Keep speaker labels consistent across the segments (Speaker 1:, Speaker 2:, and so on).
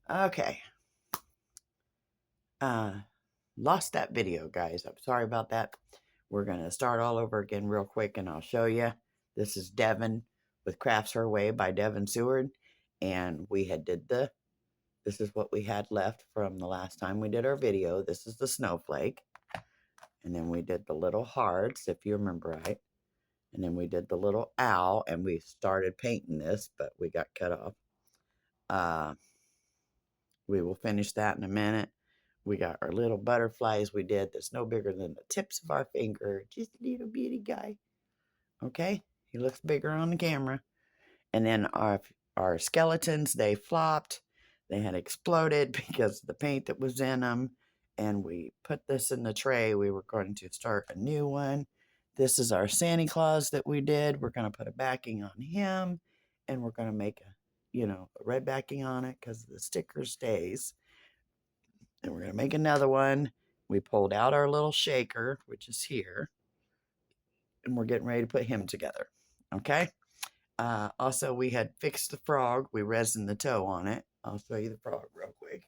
Speaker 1: Okay. Lost that video, guys. I'm sorry about that. We're going to start all over again real quick and I'll show you. This is Devon with Crafts Her Way by Devon Seward. And we had this is what we had left from the last time we did our video. This is the snowflake. And then we did the little hearts, if you remember right. And then we did the little owl and we started painting this, but we got cut off. We will finish that in a minute. We got our little butterflies we did that's no bigger than the tips of our finger. Just a little bitty guy. Okay? He looks bigger on the camera. And then our skeletons, they flopped. They had exploded because of the paint that was in them. And we put this in the tray. We were going to start a new one. This is our Santa Claus that we did. We're going to put a backing on him. And we're going to make a red backing on it because the sticker stays. And we're going to make another one. We pulled out our little shaker, which is here. And we're getting ready to put him together. Okay? Also, we had fixed the frog. We resined the toe on it. I'll show you the frog real quick.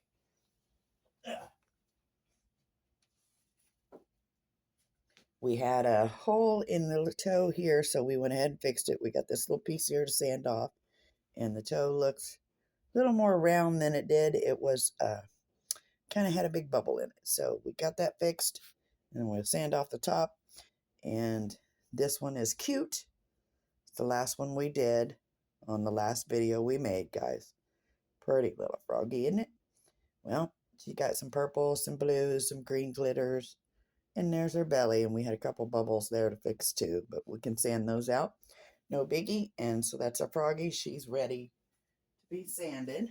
Speaker 1: We had a hole in the toe here, so we went ahead and fixed it. We got this little piece here to sand off. And the toe looks a little more round than it did. It was kind of had a big bubble in it. So we got that fixed. And we'll sand off the top. And this one is cute. It's the last one we did on the last video we made, guys. Pretty little froggy, isn't it? Well, she got some purple, some blues, some green glitters. And there's her belly. And we had a couple bubbles there to fix too. But we can sand those out. No biggie. And so that's our froggy. She's ready to be sanded.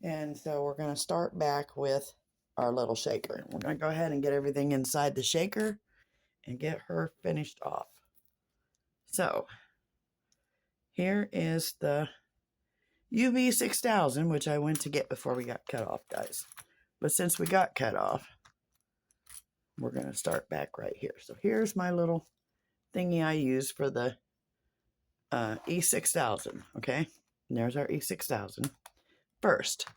Speaker 1: And so we're going to start back with our little shaker. We're going to go ahead and get everything inside the shaker and get her finished off. So here is the UV 6000, which I went to get before we got cut off, guys. But since we got cut off, we're going to start back right here. So here's my little thingy I use for the E6000, okay? And there's our E6000. First,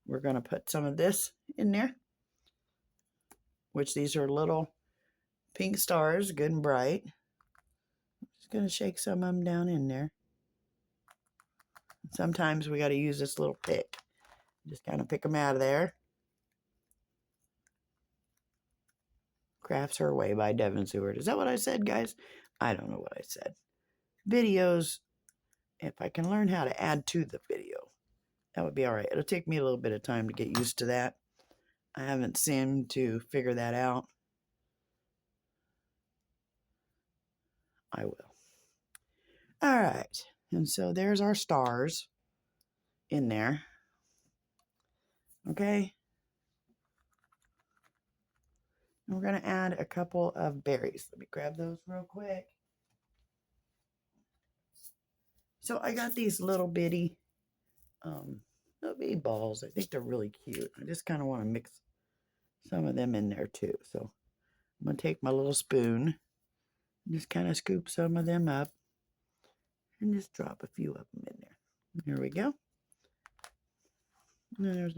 Speaker 1: we're going to put some of this in there, which these are little pink stars, good and bright. Just going to shake some of them down in there. Sometimes we got to use this little pick. Just kind of pick them out of there. Crafts Her Way by Devon Seward. Is that what I said, guys? I don't know what I said. Videos, if I can learn how to add to the video, that would be all right. It'll take me a little bit of time to get used to that. I haven't seemed to figure that out. I will. All right. And so there's our stars in there. Okay. And we're going to add a couple of berries. Let me grab those real quick. So I got these little bitty balls. I think they're really cute. I just kind of want to mix some of them in there too. So I'm going to take my little spoon and just kind of scoop some of them up and just drop a few of them in there. Here we go. And then there's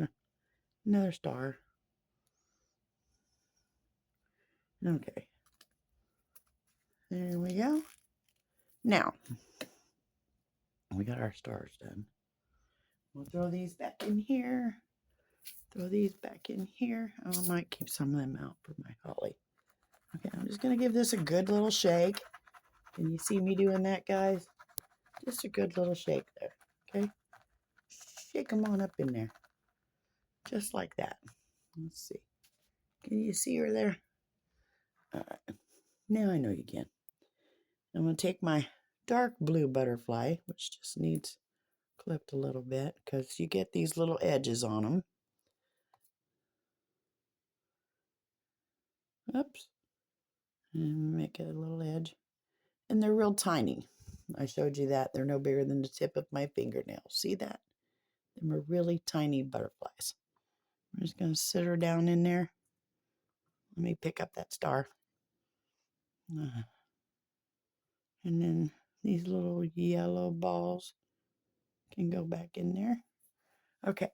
Speaker 1: another star. Okay. There we go. Now, we got our stars done. We'll throw these back in here. Throw these back in here. I might keep some of them out for my holly. Okay, I'm just going to give this a good little shake. Can you see me doing that, guys? Just a good little shake there, okay? Shake them on up in there. Just like that. Let's see. Can you see her there? All right. Now I know you can. I'm going to take my dark blue butterfly, which just needs clipped a little bit because you get these little edges on them. Oops. And make it a little edge. And they're real tiny. I showed you that. They're no bigger than the tip of my fingernail. See that? They're really tiny butterflies. I'm just going to sit her down in there. Let me pick up that star. And then these little yellow balls can go back in there. Okay,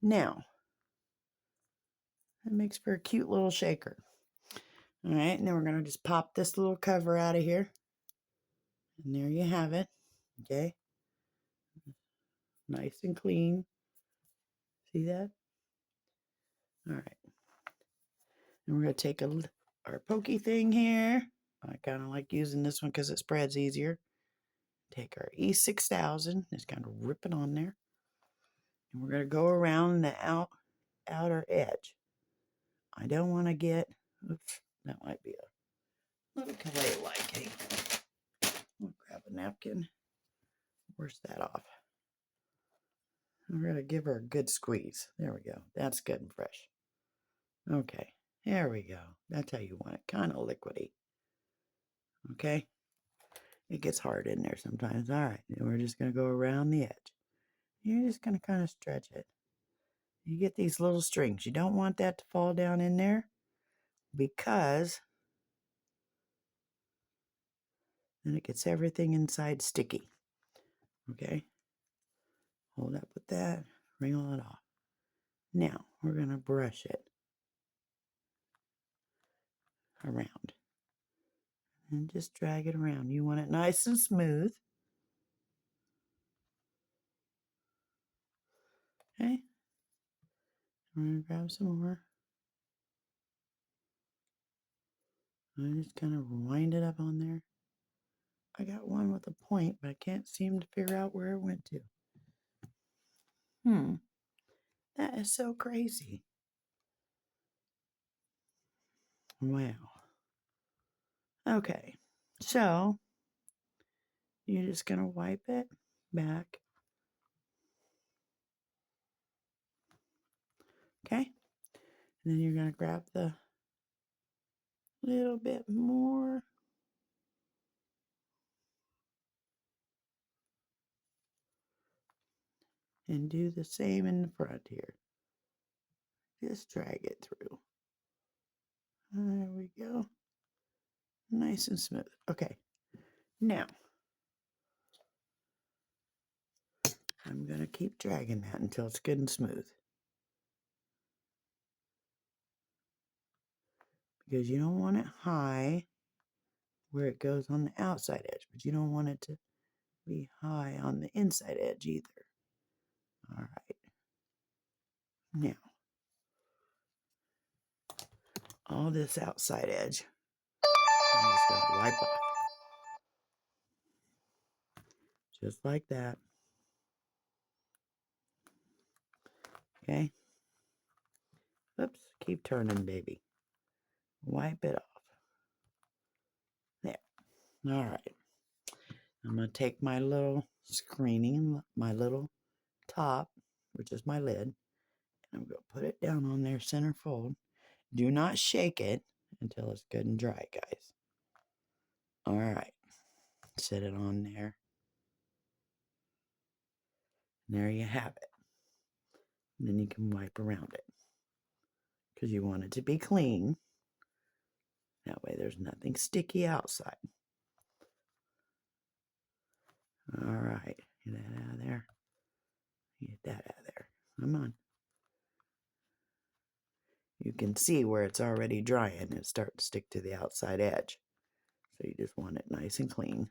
Speaker 1: Now, that makes for a cute little shaker. All right, now we're going to just pop this little cover out of here. And there you have it. Okay. Nice and clean. See that? All right. And we're going to take our pokey thing here. I kind of like using this one because it spreads easier. Take our E6000, just kind of rip it on there. And we're going to go around the outer edge. I don't want to get, oops, that might be a little clay-like. Hey, I'll grab a napkin. Where's that off? We're going to give her a good squeeze. There we go. That's good and fresh. Okay, there we go. That's how you want it, kind of liquidy. Okay, it gets hard in there sometimes. All right, then we're just going to go around the edge. You're just going to kind of stretch it. You get these little strings. You don't want that to fall down in there because then it gets everything inside sticky. Okay, hold up with that, wrinkle it off. Now we're going to brush it around and just drag it around. You want it nice and smooth. Okay, I'm going to grab some more. I just kind of wind it up on there. I got one with a point, but I can't seem to figure out where it went to. That is so crazy. Wow. Okay, so you're just going to wipe it back. Okay, and then you're going to grab the little bit more. And do the same in the front here. Just drag it through. There we go. Nice and smooth. Okay, now I'm going to keep dragging that until it's good and smooth. Because you don't want it high where it goes on the outside edge, but you don't want it to be high on the inside edge either. All right. Now, all this outside edge, I'm just going to wipe off. Just like that. Okay. Oops, keep turning, baby. Wipe it off. There. All right. I'm going to take my little screening, my little top, which is my lid, and I'm going to put it down on their center fold. Do not shake it until it's good and dry, guys. All right. Set it on there. And there you have it. And then you can wipe around it because you want it to be clean. That way there's nothing sticky outside. All right. Get that out of there. Get that out of there. Come on. You can see where it's already drying. It starts to stick to the outside edge. So you just want it nice and clean.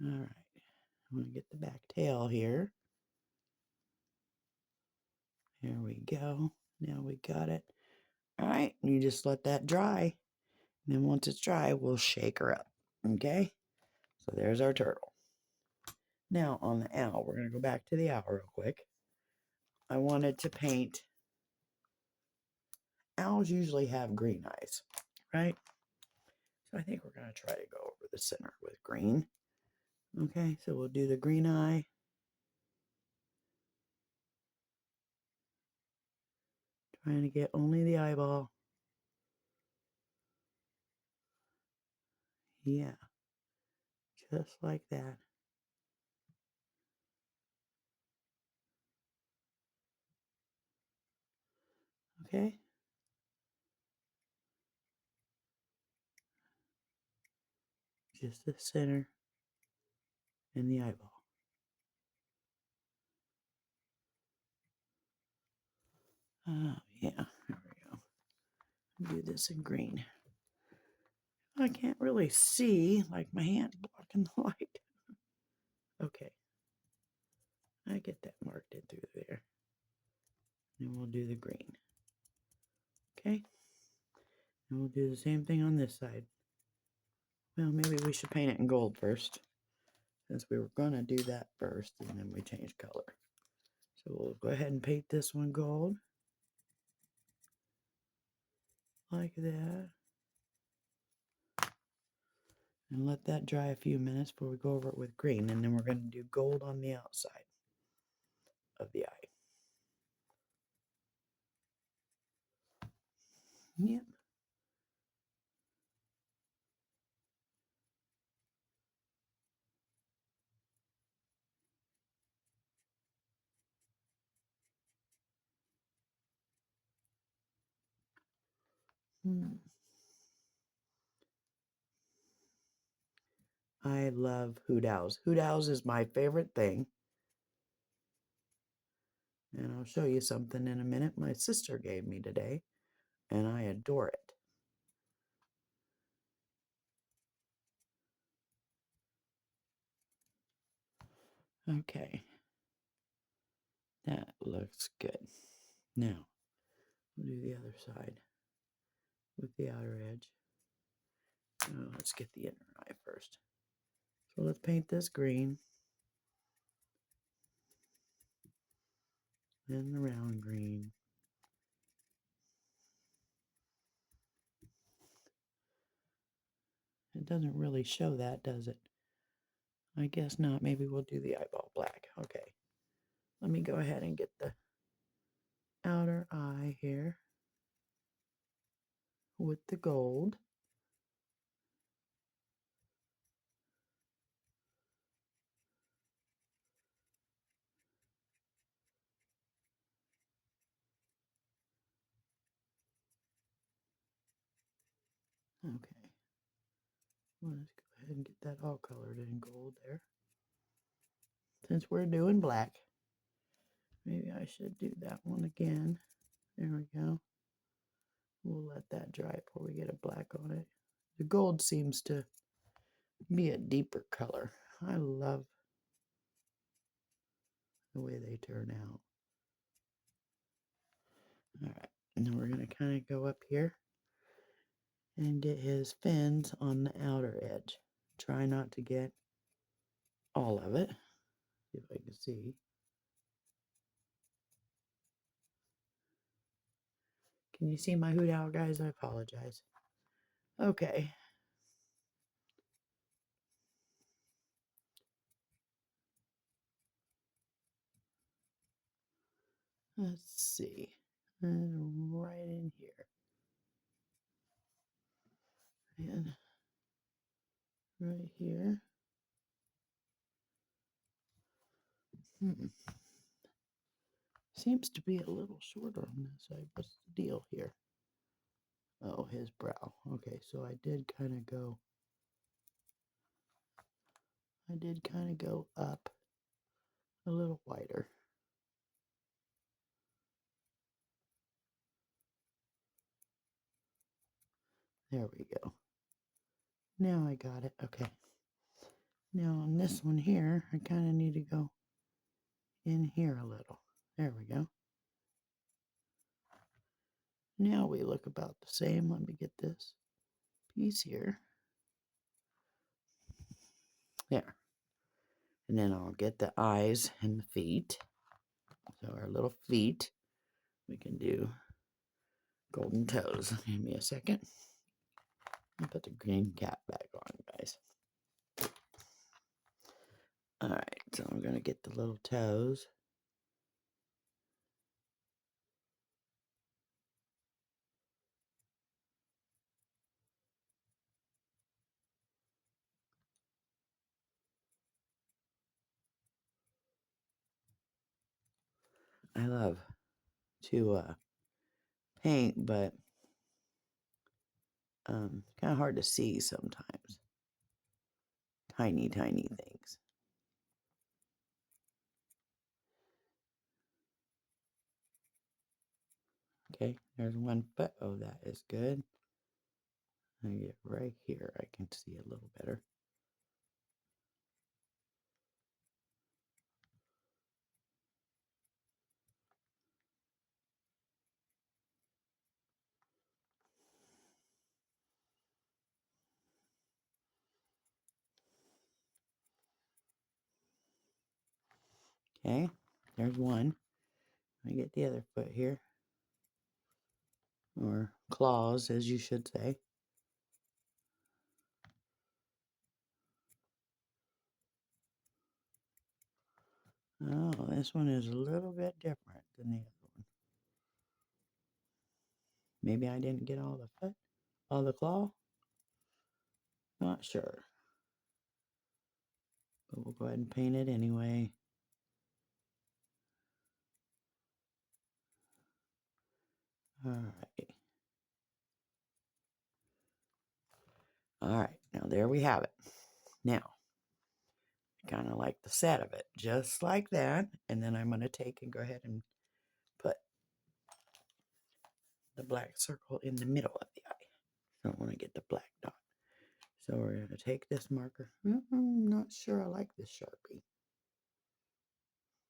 Speaker 1: All right. I'm going to get the back tail here. There we go. Now we got it. All right. You just let that dry. And then once it's dry, we'll shake her up. Okay? So there's our turtle. Now on the owl, we're going to go back to the owl real quick. I wanted to paint. Owls usually have green eyes, right? So I think we're going to try to go over the center with green. Okay, so we'll do the green eye. Trying to get only the eyeball. Yeah, just like that. Okay. Just the center and the eyeball. Yeah, there we go. Do this in green. I can't really see, like my hand blocking the light. Okay. I get that marked in through there. And we'll do the green. Okay. And we'll do the same thing on this side. Well, maybe we should paint it in gold first, since we were going to do that first, and then we change color. So we'll go ahead and paint this one gold. Like that. And let that dry a few minutes before we go over it with green. And then we're going to do gold on the outside of the eye. Yep. I love hoot owls. Hoot owls is my favorite thing. And I'll show you something in a minute my sister gave me today. And I adore it. Okay. That looks good. Now, we'll do the other side with the outer edge. Let's get the inner eye first. So let's paint this green. Then the round green. It doesn't really show that, does it? I guess not. Maybe we'll do the eyeball black. Okay. Let me go ahead and get the outer eye here with the gold. Okay. Well, let's go ahead and get that all colored in gold there. Since we're doing black, maybe I should do that one again. There we go. We'll let that dry before we get a black on it. The gold seems to be a deeper color. I love the way they turn out. All right, and then we're going to kind of go up here and get his fins on the outer edge. Try not to get all of it, if I can see. Can you see my hoot owl, guys? I apologize. Okay. Let's see. And right in here. And right here. Seems to be a little shorter on this side. What's the deal here? Oh, his brow. Okay, so I did kind of go up a little wider. There we go. Now I got it. Okay. Now on this one here, I kind of need to go in here a little. There we go. Now we look about the same. Let me get this piece here. There. And then I'll get the eyes and the feet. So our little feet, we can do golden toes. Give me a second. I'll put the green cap back on, guys. All right, so I'm going to get the little toes. I love to paint, but kind of hard to see sometimes. Tiny, tiny things. Okay, there's one foot. Oh, that is good. I get right here. I can see a little better. Okay, there's one. I get the other foot here. Or claws, as you should say. Oh, this one is a little bit different than the other one. Maybe I didn't get all the foot, all the claw. Not sure. But we'll go ahead and paint it anyway. All right. All right, now there we have it. Now, I kind of like the set of it, just like that. And then I'm going to take and go ahead and put the black circle in the middle of the eye. So I want to get the black dot. So we're going to take this marker. I'm not sure I like this Sharpie.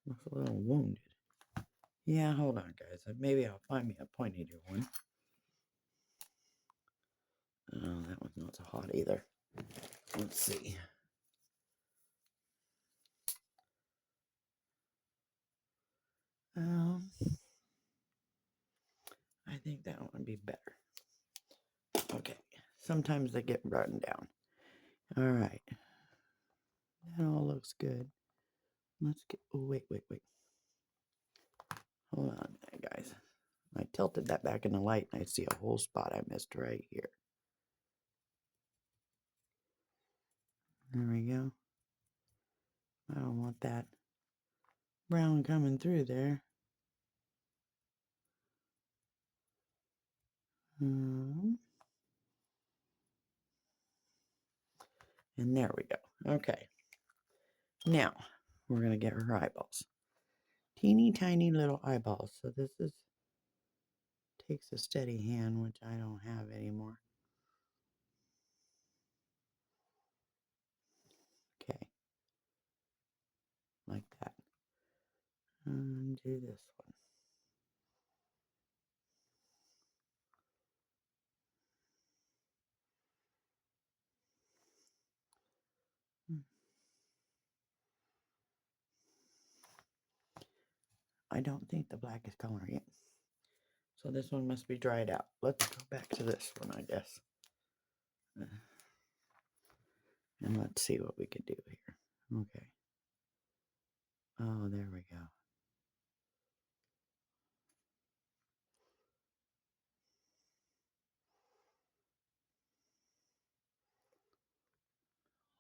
Speaker 1: Looks a little wounded. Yeah, hold on, guys. Maybe I'll find me a pointy one. Oh, that one's not so hot either. Let's see. I think that one would be better. Okay. Sometimes they get run down. All right. That all looks good. Let's get. Oh, wait. Hold on, guys. I tilted that back in the light and I see a whole spot I missed right here. There we go. I don't want that brown coming through there. And there we go. Okay. Now, we're going to get her eyeballs. Teeny tiny little eyeballs. So this takes a steady hand, which I don't have anymore. Okay. Like that. And do this one. I don't think the black is coloring it. So this one must be dried out. Let's go back to this one, I guess. And let's see what we can do here. Okay. Oh, there we go.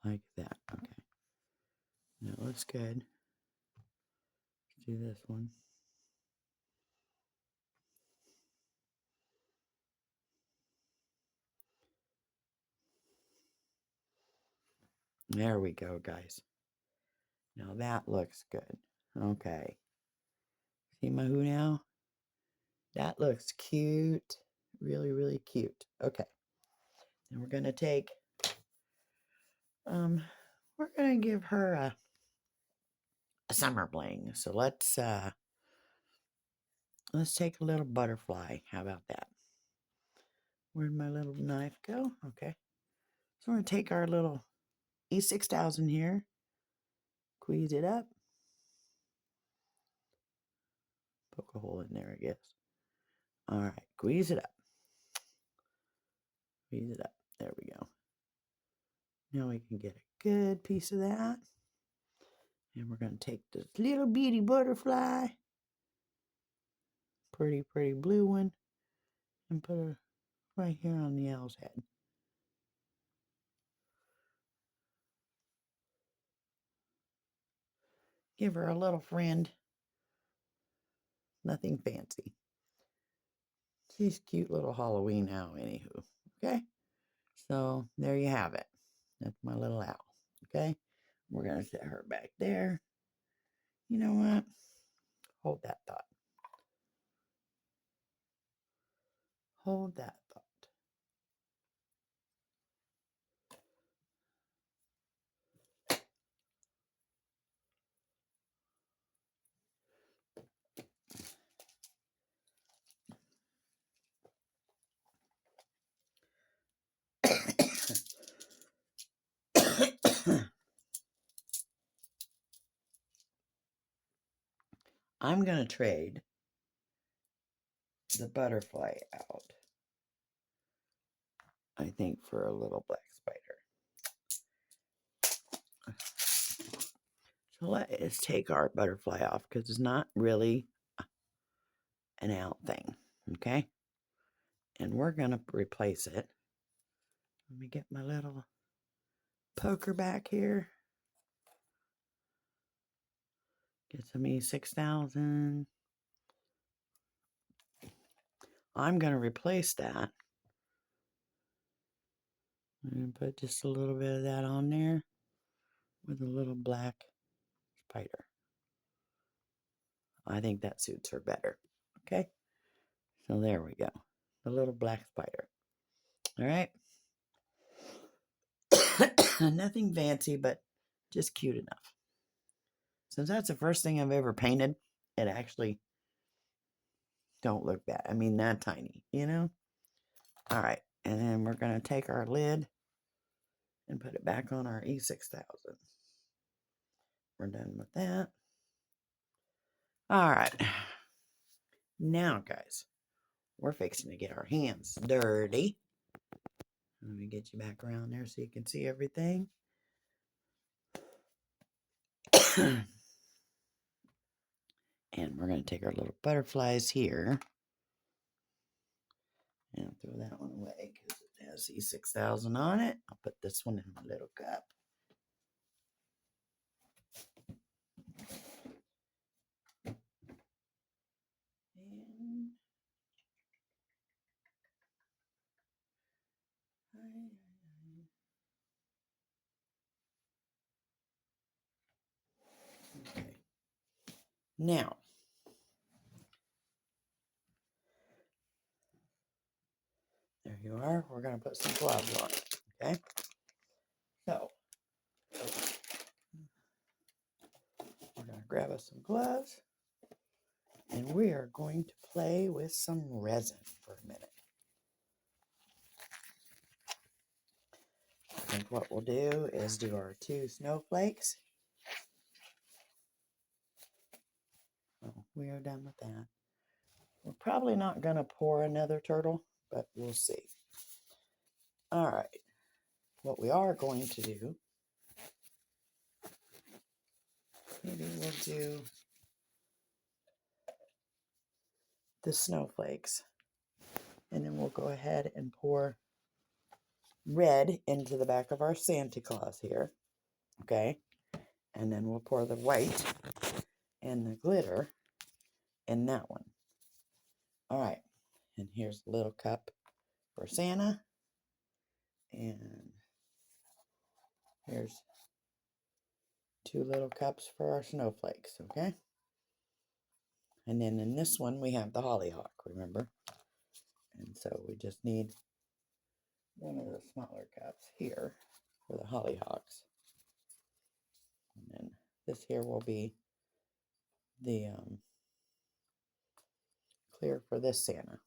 Speaker 1: Like that. Okay. That looks good. Let's do this one. There we go, guys. Now that looks good. Okay. See my who now? That looks cute. Really, really cute. Okay. And we're going to take, we're going to give her a summer bling. So let's take a little butterfly. How about that? Where'd my little knife go? Okay. So we're going to take our little E6000 here, squeeze it up, poke a hole in there, I guess. All right, squeeze it up. Squeeze it up. There we go. Now we can get a good piece of that. And we're going to take this little bitty butterfly, pretty blue one, and put her right here on the owl's head. Give her a little friend. Nothing fancy. She's cute little Halloween owl, anywho. Okay? So, there you have it. That's my little owl. Okay? We're going to set her back there. You know what? Hold that thought. Hold that thought. I'm going to trade the butterfly out, I think, for a little black spider. So let's take our butterfly off because it's not really an out thing, okay? And we're going to replace it. Let me get my little poker back here. Get some E6000. I'm going to replace that. I'm going to put just a little bit of that on there with a little black spider. I think that suits her better. Okay? So there we go. The little black spider. All right? Nothing fancy, but just cute enough. Since that's the first thing I've ever painted, it actually don't look bad. I mean, that tiny, you know? All right. And then we're going to take our lid and put it back on our E6000. We're done with that. All right. Now, guys, we're fixing to get our hands dirty. Let me get you back around there so you can see everything. And we're going to take our little butterflies here and throw that one away because it has E6000 on it. I'll put this one in my little cup. Okay. Now, there you are. We're going to put some gloves on. Okay. So, we're going to grab us some gloves. And we are going to play with some resin for a minute. I think what we'll do is do our 2 snowflakes. Oh, we are done with that. We're probably not going to pour another turtle, but we'll see. All right. What we are going to do, maybe we'll do the snowflakes. And then we'll go ahead and pour red into the back of our Santa Claus here. Okay. And then we'll pour the white and the glitter in that one. All right. And here's a little cup for Santa. And here's 2 little cups for our snowflakes. Okay. And then in this one, we have the hollyhock, remember? And so we just need one of the smaller cups here for the hollyhocks. And then this here will be the clear for this Santa.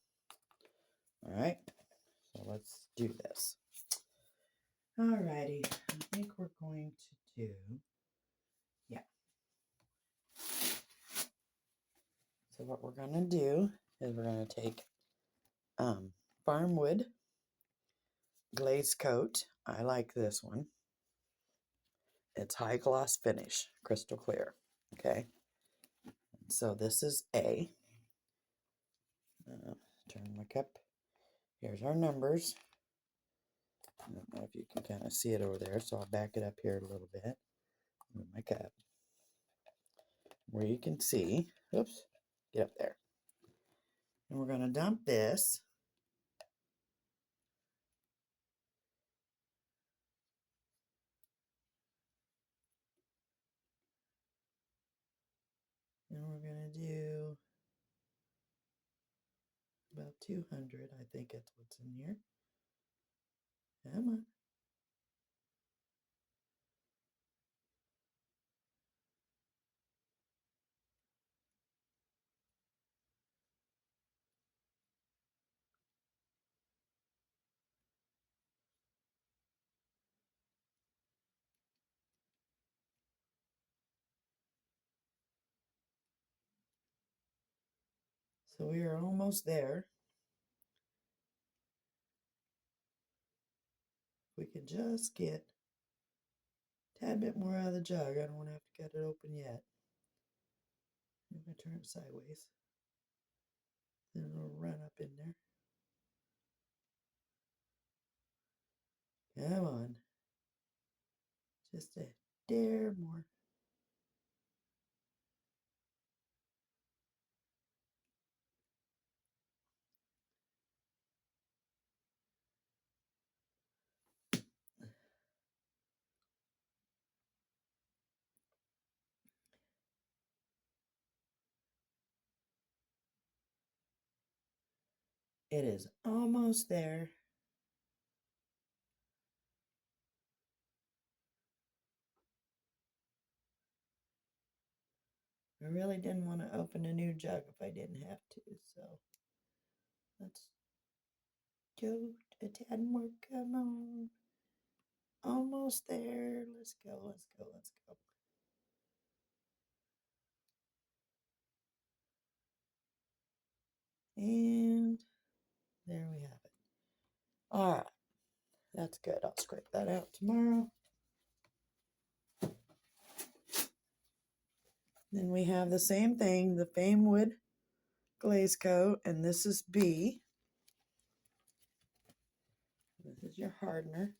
Speaker 1: All right, so let's do this. All righty, I think we're going to do, yeah. So what we're going to do is we're going to take Farmwood glaze coat. I like this one. It's high gloss finish, crystal clear. Okay, so this is A. Turn my cup. Here's our numbers. I don't know if you can kind of see it over there, so I'll back it up here a little bit. Move my cup. Where you can see, oops, get up there. And we're going to dump this. And we're going to do about 200, I think that's what's in here. Come on. So we are almost there. We can just get a tad bit more out of the jug. I don't want to have to cut it open yet. I'm going to turn it sideways. Then it'll run up in there. Come on. Just a dare more. It is almost there. I really didn't want to open a new jug if I didn't have to, so let's go a tad more. Come on. Almost there. Let's go, let's go, let's go. And there we have it. All right, that's good. I'll scrape that out tomorrow. Then we have the same thing, the Fame Wood glaze coat, and this is B. This is your hardener.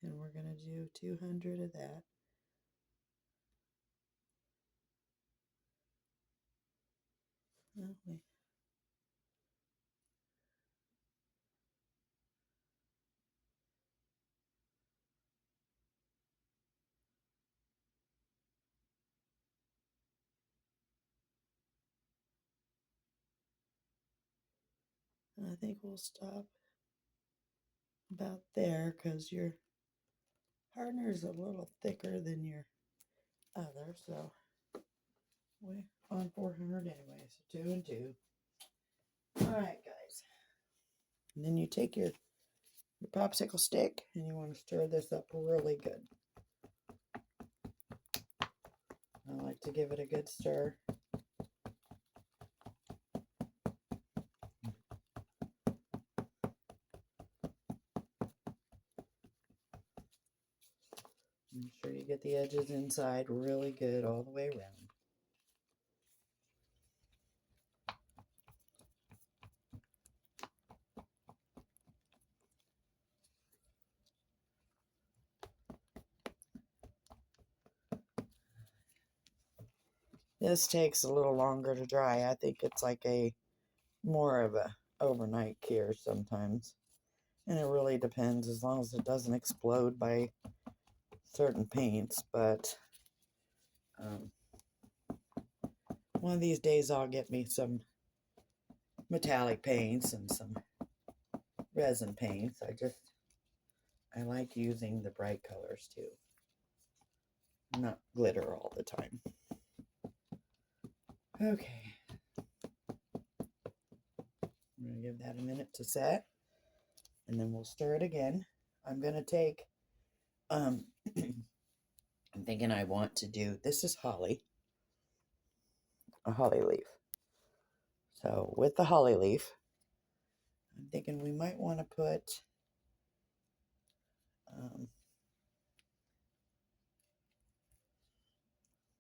Speaker 1: And we're going to do 200 of that. Oh, I think we'll stop about there because your hardener is a little thicker than your other, so we're on 400 anyway, so 2 and 2. All right, guys. And then you take your popsicle stick and you want to stir this up really good. I like to give it a good stir. Make sure you get the edges inside really good all the way around. This takes a little longer to dry. I think it's like a more of a overnight cure sometimes. And it really depends as long as it doesn't explode by certain paints. But one of these days I'll get me some metallic paints and some resin paints. I like using the bright colors too. Not glitter all the time. Okay. I'm going to give that a minute to set. And then we'll stir it again. I'm going to take, I'm thinking I want to do, this is holly. A holly leaf. So with the holly leaf, I'm thinking we might want to put a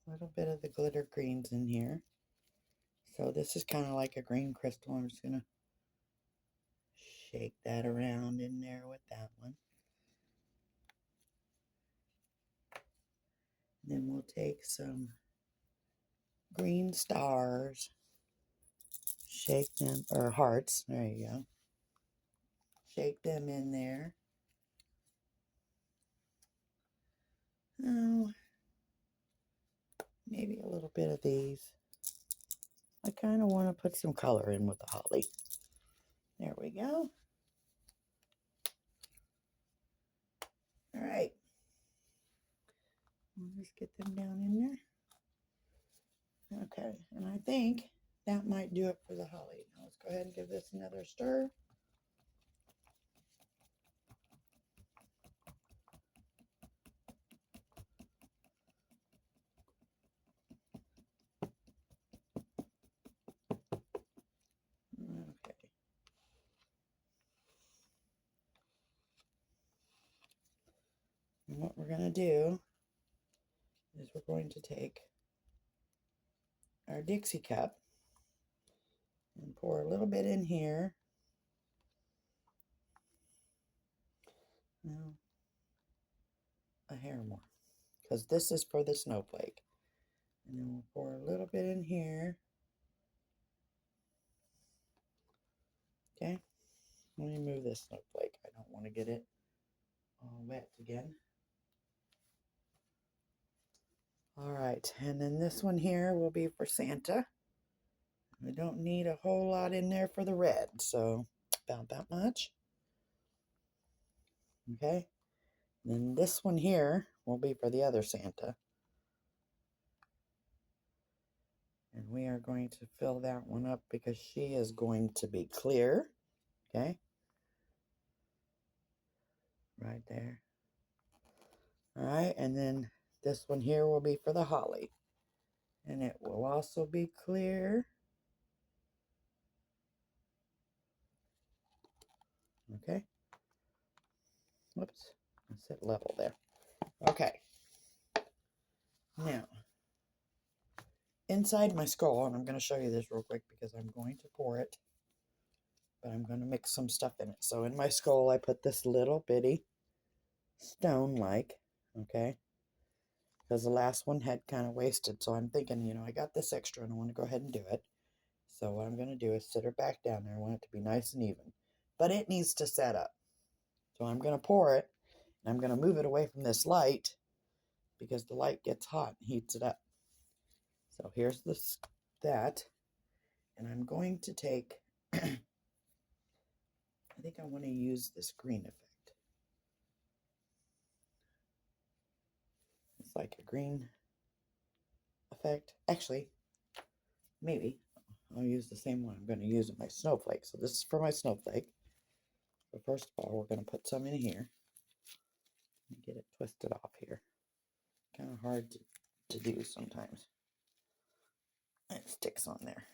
Speaker 1: little bit of the glitter greens in here. So this is kind of like a green crystal. I'm just going to shake that around in there with that one. Then we'll take some green stars, shake them, or hearts, there you go. Shake them in there. Oh, maybe a little bit of these. I kind of want to put some color in with the holly. There we go. All right. We'll just get them down in there. Okay, and I think that might do it for the holly. Now let's go ahead and give this another stir. Okay. And what we're going to do is we're going to take our Dixie cup and pour a little bit in here. No, a hair more, because this is for the snowflake. And then we'll pour a little bit in here. Okay, let me move this snowflake. I don't want to get it all wet again. All right, and then this one here will be for Santa. We don't need a whole lot in there for the red, so about that much. Okay, and then this one here will be for the other Santa. And we are going to fill that one up because she is going to be clear. Okay, right there. All right, and then this one here will be for the holly. And it will also be clear. Okay. Whoops. I said level there. Okay. Now, inside my skull, and I'm going to show you this real quick because I'm going to pour it, but I'm going to mix some stuff in it. So in my skull, I put this little bitty stone like, okay, because the last one had kind of wasted. So I'm thinking, you know, I got this extra and I want to go ahead and do it. So what I'm going to do is sit her back down there. I want it to be nice and even, but it needs to set up. So I'm going to pour it, and I'm going to move it away from this light because the light gets hot and heats it up. So here's that, and I'm going to take, I think I want to use this green effect. It's like a green effect. Actually, maybe I'll use the same one I'm going to use in my snowflake. So this is for my snowflake. So first of all, we're going to put some in here. Let me get it twisted off here. Kind of hard to do sometimes. It sticks on there.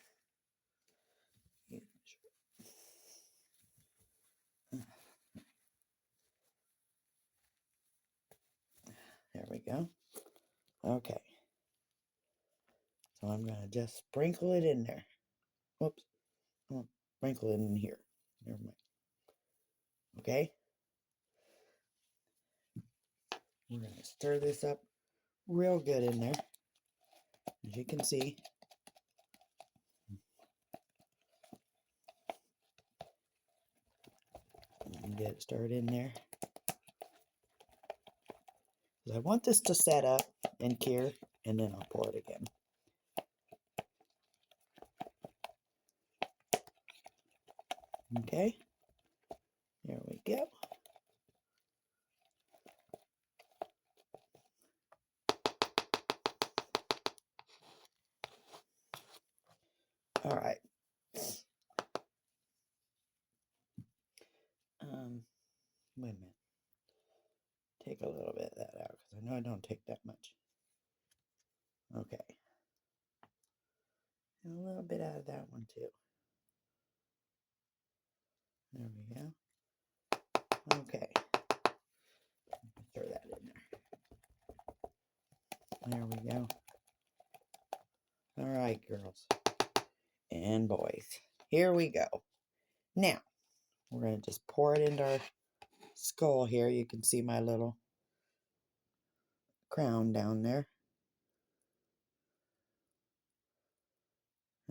Speaker 1: There we go. Okay. So I'm going to just sprinkle it in there. Whoops. I'll sprinkle it in here. Never mind. Okay. We're going to stir this up real good in there. As you can see. And get it stirred in there. I want this to set up and cure, and then I'll pour it again. Okay, there we go. All right. Wait a minute. Take a little bit of that out because I know I don't take that much. Okay. And a little bit out of that one too. There we go. Okay. Throw that in there. There we go. All right, girls and boys. Here we go. Now, we're going to just pour it into our skull here. You can see my little crown down there.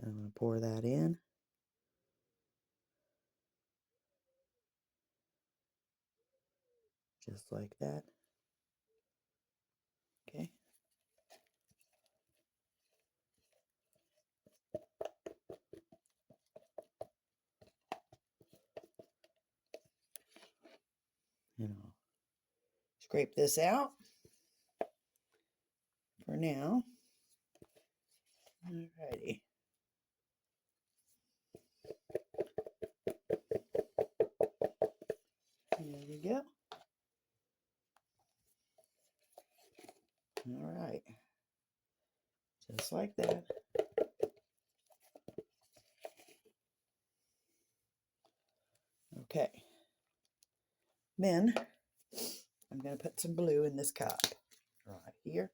Speaker 1: I'm going to pour that in. Just like that. Okay. scrape this out for now. Alrighty. There we go. All right. Just like that. Okay. Then I'm going to put some blue in this cup right here.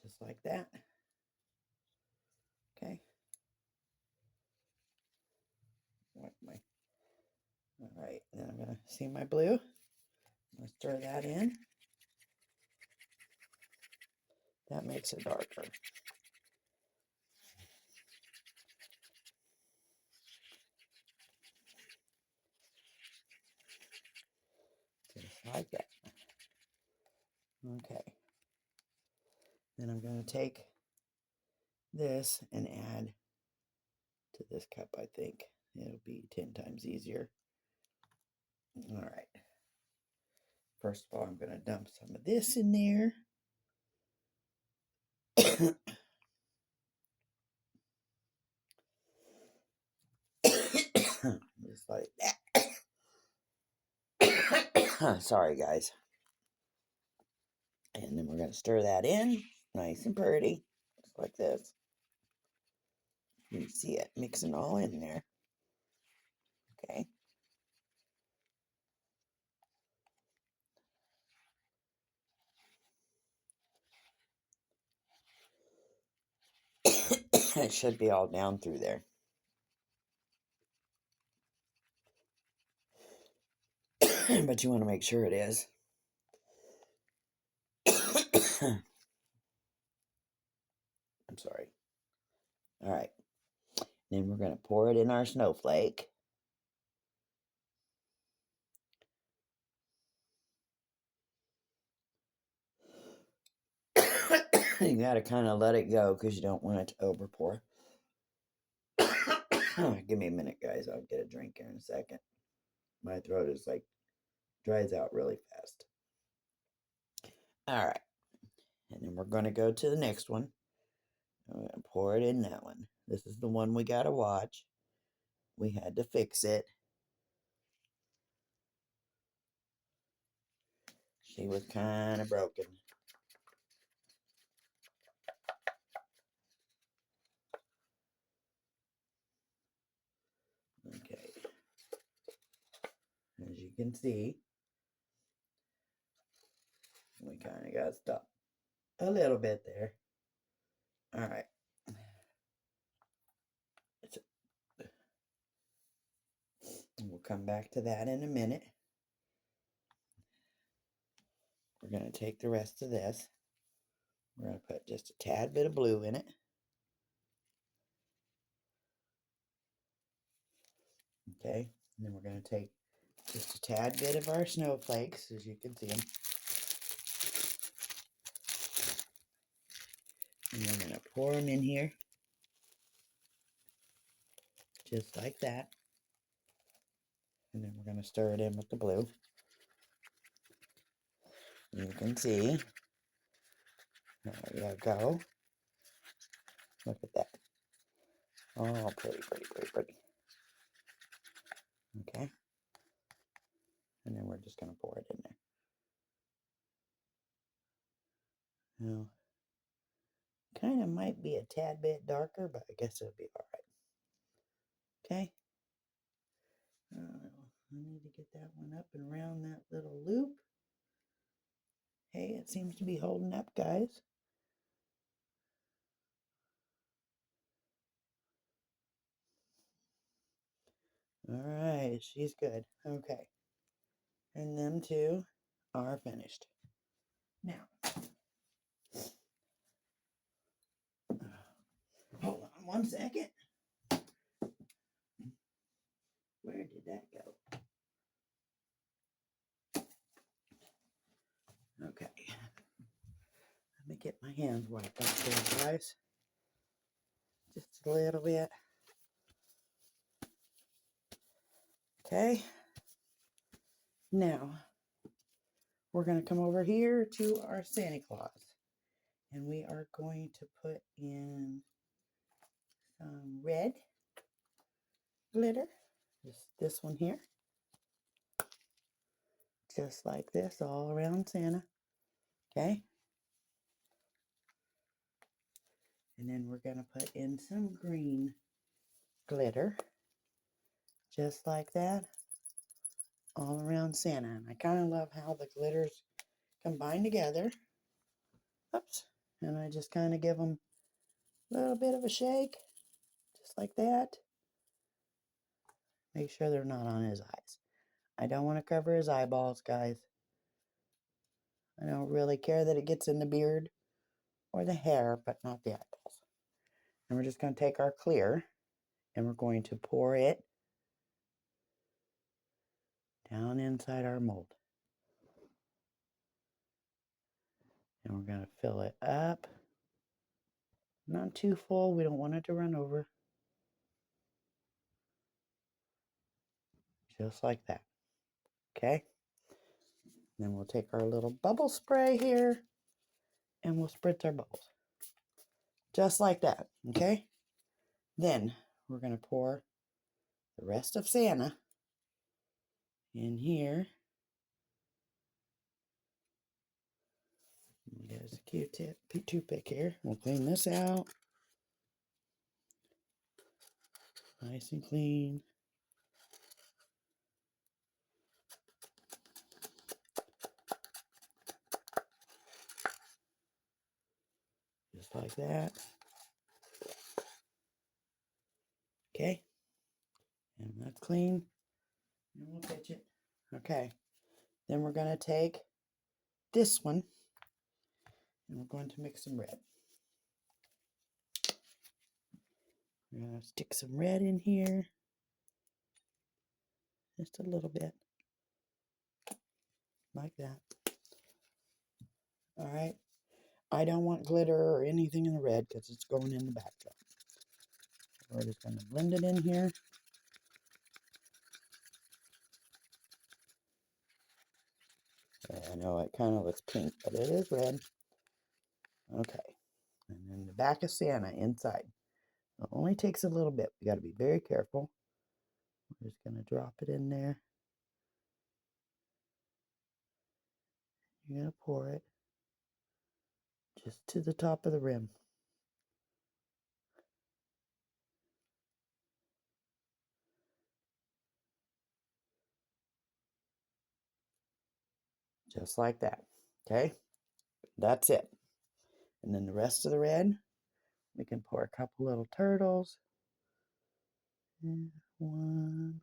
Speaker 1: Just like that. Okay. Wipe my. All right. Then I'm going to see my blue. I'm going to stir that in. That makes it darker. Just like that. Okay. Then I'm going to take this and add to this cup, I think. It'll be 10 times easier. All right. First of all, I'm going to dump some of this in there. Just like that. Sorry, guys. And then we're going to stir that in, nice and pretty, just like this. You can see it mixing all in there. Okay. It should be all down through there. But you want to make sure it is. I'm sorry. All right. Then we're going to pour it in our snowflake. You got to kind of let it go because you don't want it to overpour. Give me a minute, guys. I'll get a drink here in a second. My throat is like dries out really fast. All right. And then we're going to go to the next one. I'm going to pour it in that one. This is the one we got to watch. We had to fix it. She was kind of broken. Okay. As you can see, we kind of got stuck a little bit there. All right. We'll come back to that in a minute. We're going to take the rest of this. We're going to put just a tad bit of blue in it. Okay. And then we're going to take just a tad bit of our snowflakes, as you can see them. And we're going to pour them in here. Just like that. And then we're going to stir it in with the blue. You can see. There you go. Look at that. Oh, pretty, pretty, pretty, pretty. Okay. And then we're just going to pour it in there. Now, kind of might be a tad bit darker, but I guess it'll be all right. Okay. I need to get that one up and around that little loop. Hey, it seems to be holding up, guys. All right, she's good. Okay. And them two are finished. Now, hold on one second. Where did that go? Okay. Let me get my hands wiped off there, guys. Just a little bit. Okay. Now, we're going to come over here to our Santa Claus. And we are going to put in some red glitter. Just this one here. Just like this, all around Santa. Okay. And then we're going to put in some green glitter. Just like that, all around Santa. And I kind of love how the glitters combine together. Oops. And I just kind of give them a little bit of a shake. Just like that. Make sure they're not on his eyes. I don't want to cover his eyeballs, guys. I don't really care that it gets in the beard or the hair, but not the eyeballs. And we're just going to take our clear and we're going to pour it down inside our mold. And we're going to fill it up. Not too full. We don't want it to run over. Just like that. Okay? Then we'll take our little bubble spray here and we'll spritz our bubbles. Just like that. Okay? Then we're going to pour the rest of Santa in here. There's a Q-tip, toothpick here. We'll clean this out. Nice and clean. Just like that. Okay. And that's clean. And we'll pitch it. Okay. Then we're going to take this one and we're going to mix some red. We're going to stick some red in here. Just a little bit. Like that. All right. I don't want glitter or anything in the red because it's going in the backdrop. We're just going to blend it in here. I know it kind of looks pink, but it is red. Okay. And then the back of Santa inside. It only takes a little bit. We got to be very careful. We're just going to drop it in there. You're going to pour it just to the top of the rim. Just like that. Okay? That's it. And then the rest of the red, we can pour a couple little turtles. And one.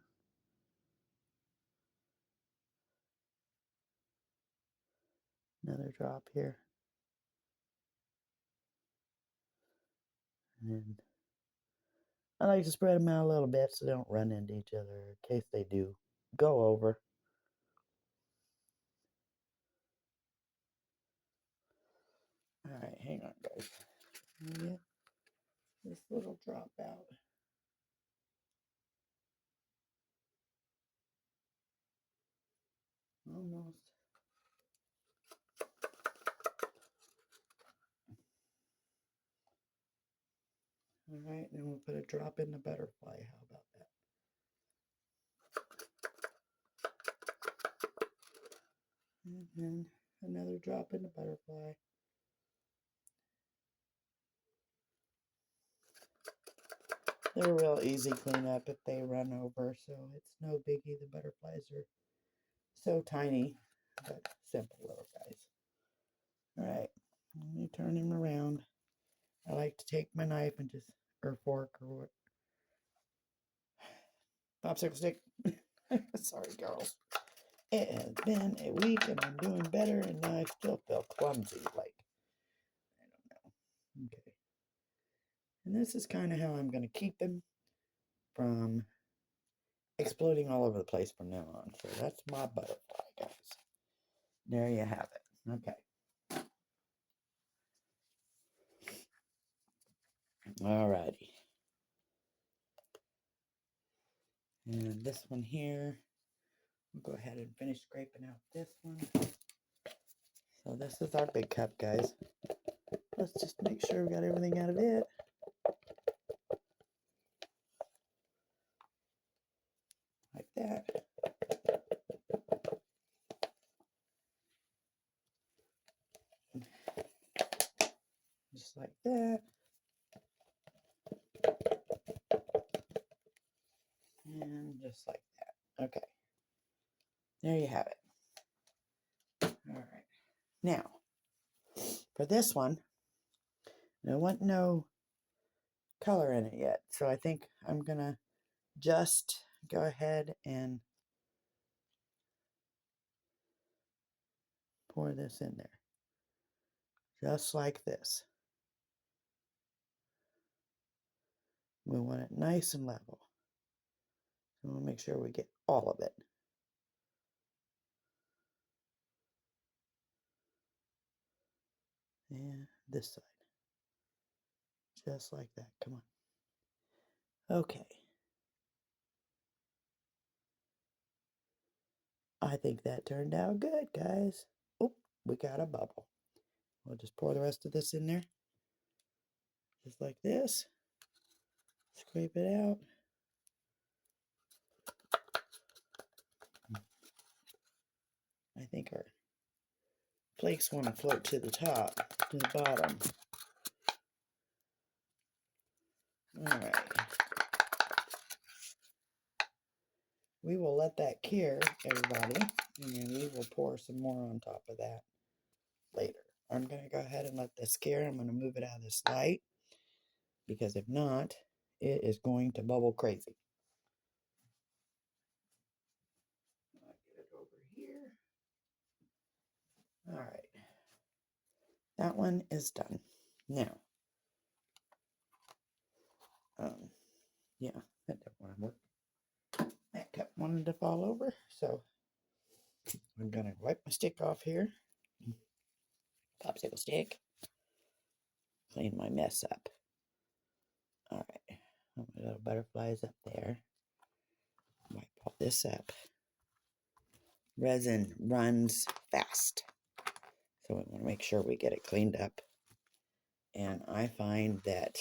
Speaker 1: Another drop here. And then I like to spread them out a little bit so they don't run into each other in case they do go over. All right, hang on, guys. Let me get this little drop out. Almost. All right, then we'll put a drop in the butterfly. How about that? And then another drop in the butterfly. They're real easy cleanup if they run over, so it's no biggie. The butterflies are so tiny, but simple little guys. All right, let me turn him around. I like to take my knife and just, or fork or what. Popsicle stick. Sorry, girls. It has been a week and I'm doing better and I still feel clumsy. Like, I don't know. Okay. And this is kind of how I'm going to keep him from exploding all over the place from now on. So that's my butterfly, guys. There you have it. Okay. Alrighty. And this one here. We'll go ahead and finish scraping out this one. So this is our big cup, guys. Let's just make sure we got everything out of it. Like that. Just like that. And just like that. Okay. There you have it. All right. Now, for this one, I want no color in it yet. So I think I'm going to just go ahead and pour this in there. Just like this. We want it nice and level. So we'll make sure we get all of it. And this side. Just like that. Come on. Okay. I think that turned out good, guys. Oh, we got a bubble. We'll just pour the rest of this in there. Just like this. Scrape it out. I think our flakes want to float to the top, to the bottom. All right. We will let that cure, everybody, and then we will pour some more on top of that later. I'm going to go ahead and let this cure. I'm going to move it out of this light, because if not, it is going to bubble crazy. I'll get it over here. All right. That one is done. Now, yeah, that didn't want to work. That cup wanted to fall over, so I'm going to wipe my stick off here. Popsicle stick. Clean my mess up. All right. My little butterflies up there. Wipe all this up. Resin runs fast, so we want to make sure we get it cleaned up. And I find that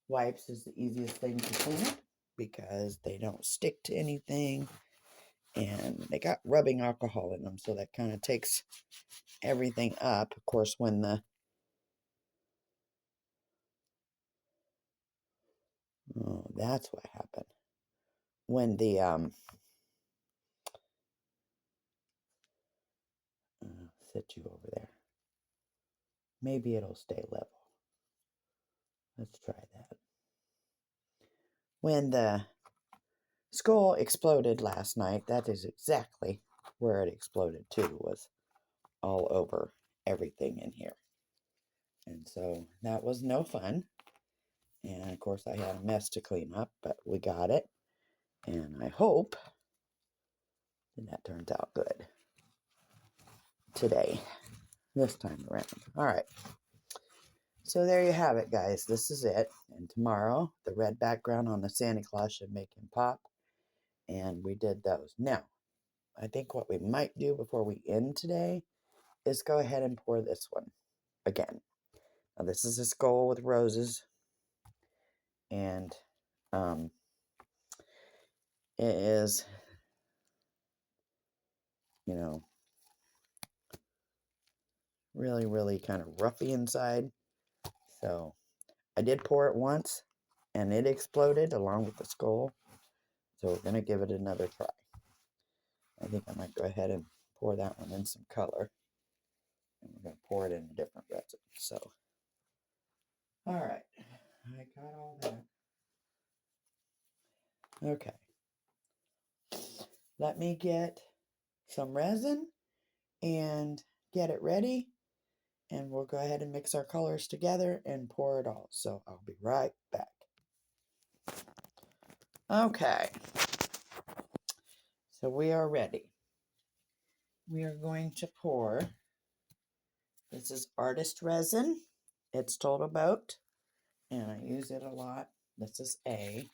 Speaker 1: wipes is the easiest thing to clean it, because they don't stick to anything, and they got rubbing alcohol in them, so that kind of takes everything up. Of course, when the that's what happened. When the sit you over there. Maybe it'll stay level. Let's try that. When the skull exploded last night, that is exactly where it exploded too, was all over everything in here. And so that was no fun. And of course I had a mess to clean up, but we got it. And I hope that turns out good today, this time around. All right. So there you have it, guys. This is it. And tomorrow, the red background on the Santa Claus should make him pop. And we did those. Now, I think what we might do before we end today is go ahead and pour this one again. Now, this is a skull with roses. And it is, you know, really, really kind of roughy inside. So I did pour it once, and it exploded along with the skull. So we're going to give it another try. I think I might go ahead and pour that one in some color. And we're going to pour it in a different resin. So, all right. I got all that. Okay. Let me get some resin and get it ready. And we'll go ahead and mix our colors together and pour it all. So I'll be right back. Okay. So we are ready. We are going to pour. This is artist resin. It's Total Boat, and I use it a lot. This is A.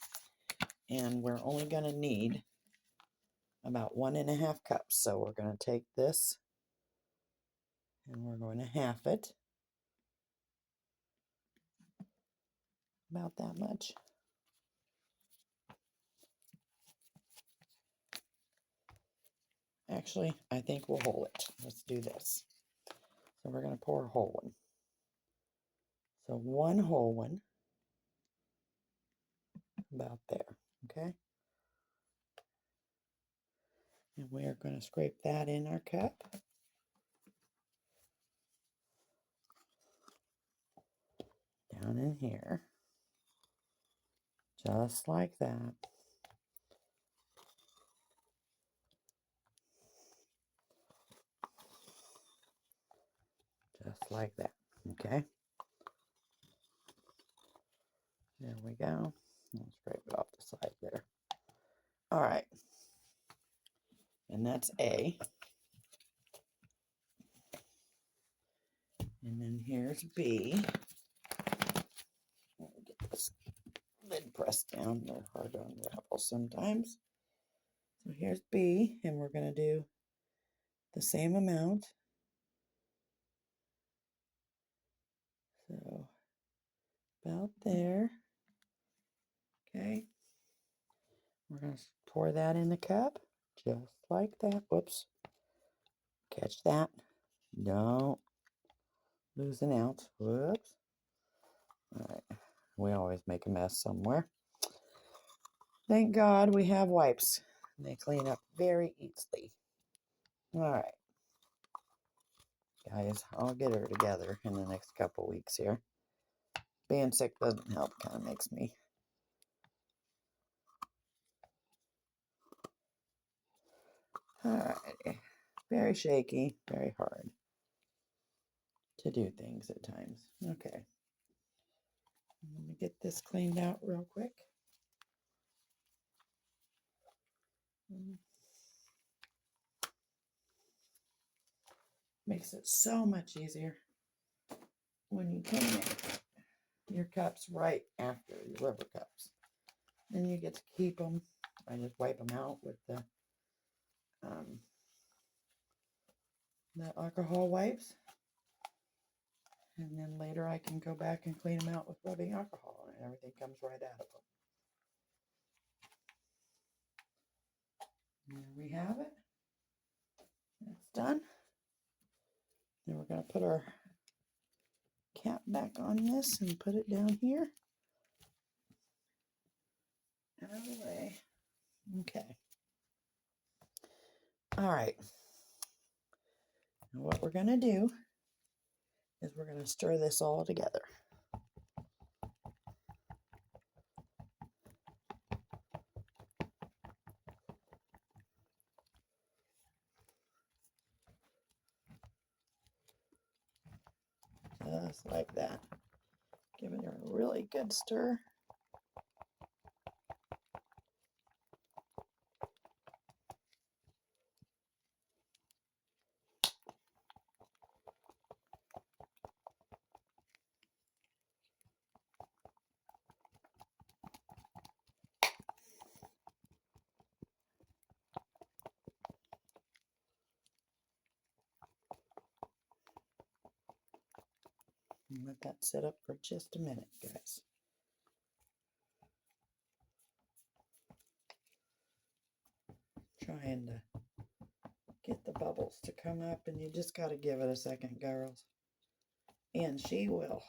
Speaker 1: And we're only going to need about 1.5 cups. So we're going to take this and we're going to half it. About that much. Actually, I think we'll whole it. Let's do this. So we're going to pour a whole one. So one whole one, about there, okay? And we are going to scrape that in our cup. Down in here. Just like that. Just like that, okay? There we go. I'll scrape it off the side there. All right. And that's A. And then here's B. Let me get this lid pressed down. They're hard to unravel sometimes. So here's B, and we're going to do the same amount. So about there. Okay. We're going to pour that in the cup, just like that. Whoops. Catch that. Don't loosen out. Whoops. All right. We always make a mess somewhere. Thank God we have wipes. They clean up very easily. All right. Guys, I'll get her together in the next couple weeks here. Being sick doesn't help. Kind of makes me. All right. Very shaky. Very hard to do things at times. Okay. Let me get this cleaned out real quick. Makes it so much easier when you clean your cups right after your rubber cups. Then you get to keep them. I just wipe them out with the alcohol wipes. And then later I can go back and clean them out with rubbing alcohol and everything comes right out of them. And there we have it. That's done. Then we're going to put our cap back on this and put it down here. Out of the way. Okay. All right. And what we're going to do is we're going to stir this all together. Just like that. Giving her a really good stir. And let that sit up for just a minute, guys. Trying to get the bubbles to come up, and you just got to give it a second, girls. And she will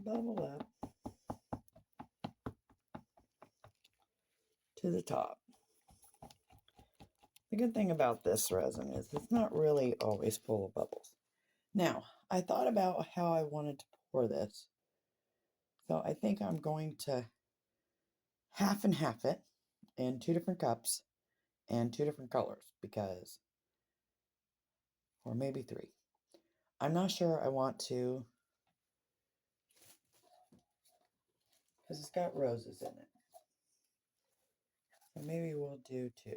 Speaker 1: bubble up to the top. The good thing about this resin is it's not really always full of bubbles. Now, I thought about how I wanted to pour this. So I think I'm going to half and half it in 2 different cups and 2 different colors because, or maybe 3. I'm not sure I want to, because it's got roses in it. So maybe we'll do 2.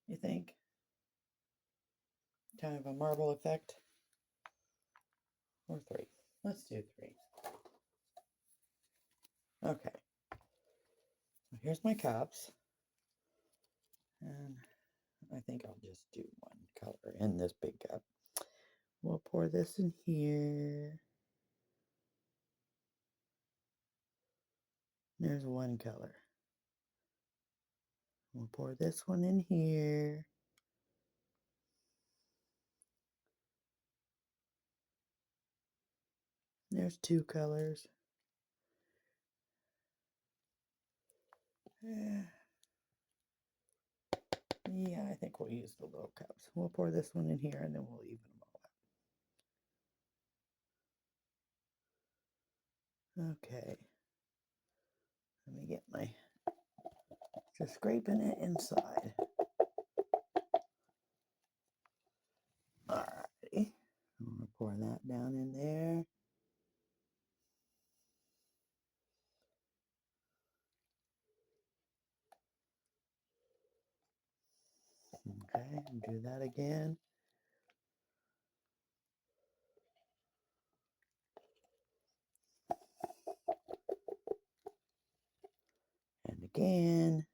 Speaker 1: You think? Kind of a marble effect. Or 3. Let's do 3. Okay. here's my cups. And I think I'll just do one color in this big cup. We'll pour this in here. There's one color. We'll pour this one in here. There's two colors. Yeah, I think we'll use the little cups. We'll pour this one in here and then we'll even them all up. Okay. Let me get my, just scraping it inside. Alrighty. I'm going to pour that down in there. Okay, and do that again. And again.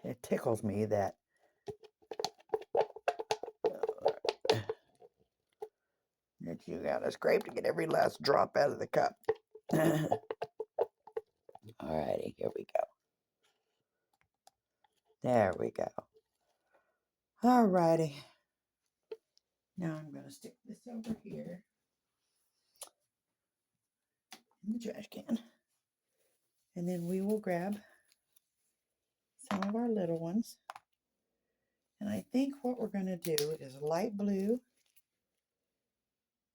Speaker 1: It tickles me that you got to scrape to get every last drop out of the cup. Alrighty, here we go. There we go. Alrighty. Now I'm going to stick this over here in the trash can. And then we will grab some of our little ones. And I think what we're going to do is light blue,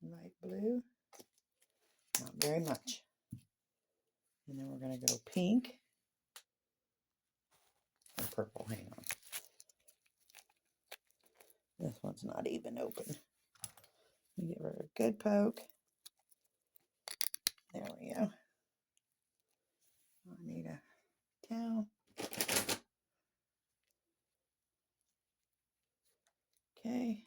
Speaker 1: not very much. And then we're going to go pink or purple. Hang on. This one's not even open. Give her a good poke. There we go. I need a towel. Okay.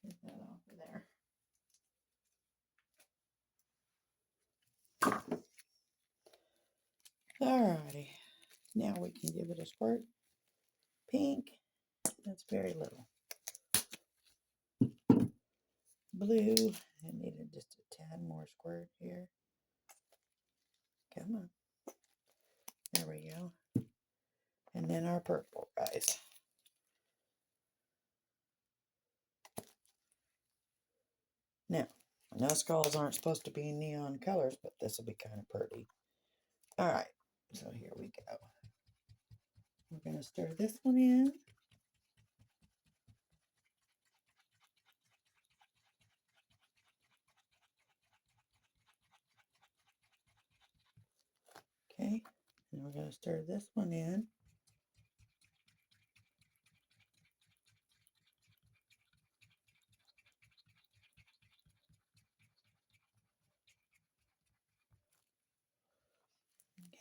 Speaker 1: Get that off of there. Alrighty. Now we can give it a squirt. Pink. That's very little. Blue. I needed just a tad more squirt here. Come on. There we go. And then our purple, guys. Now, I know skulls aren't supposed to be neon colors, but this will be kind of pretty. All right, so here we go. We're going to stir this one in. Okay, and we're going to stir this one in.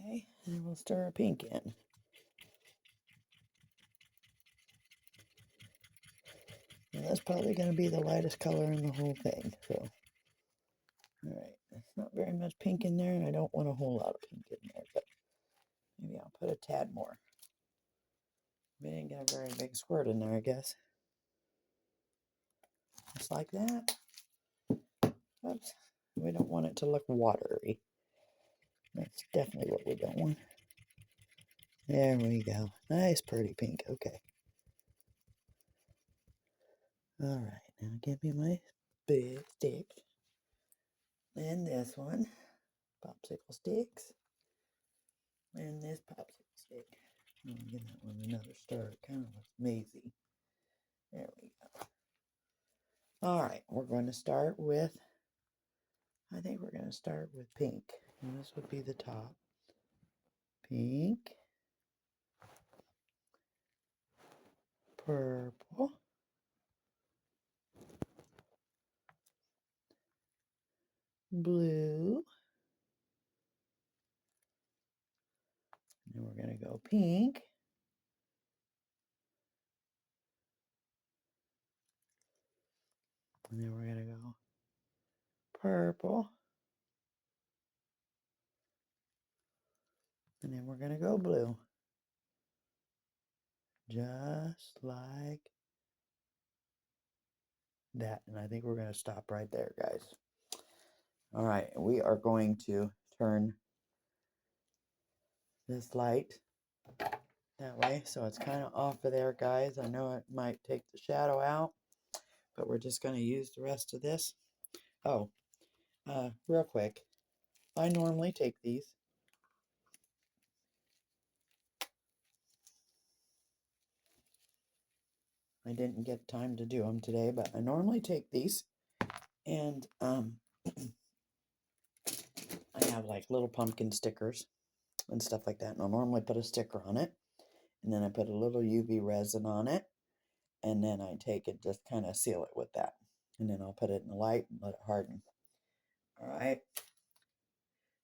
Speaker 1: Okay, and we'll stir a pink in. And that's probably going to be the lightest color in the whole thing. So, all right, there's not very much pink in there, and I don't want a whole lot of pink in there, but maybe I'll put a tad more. We didn't get a very big squirt in there, I guess. Just like that. Oops. We don't want it to look watery. That's definitely what we don't want. There we go. Nice, pretty pink. Okay. All right. Now give me my big stick. And this one. Popsicle sticks. And this popsicle stick. I'm gonna give that one another stir. It kind of looks mazy. There we go. All right, we're going to start with, I think we're going to start with pink. And this would be the top. Pink. Purple. Blue. And we're going to go pink. And then we're going to go purple. And then we're going to go blue. Just like that. And I think we're going to stop right there, guys. All right, we are going to turn this light that way so it's kind of off of there, guys. I know it might take the shadow out, but we're just going to use the rest of this. Oh, real quick, I normally take these. I didn't get time to do them today, but I normally take these, and I have like little pumpkin stickers and stuff like that, and I'll normally put a sticker on it, and then I put a little UV resin on it, and then I take it, just kind of seal it with that, and then I'll put it in the light and let it harden. All right.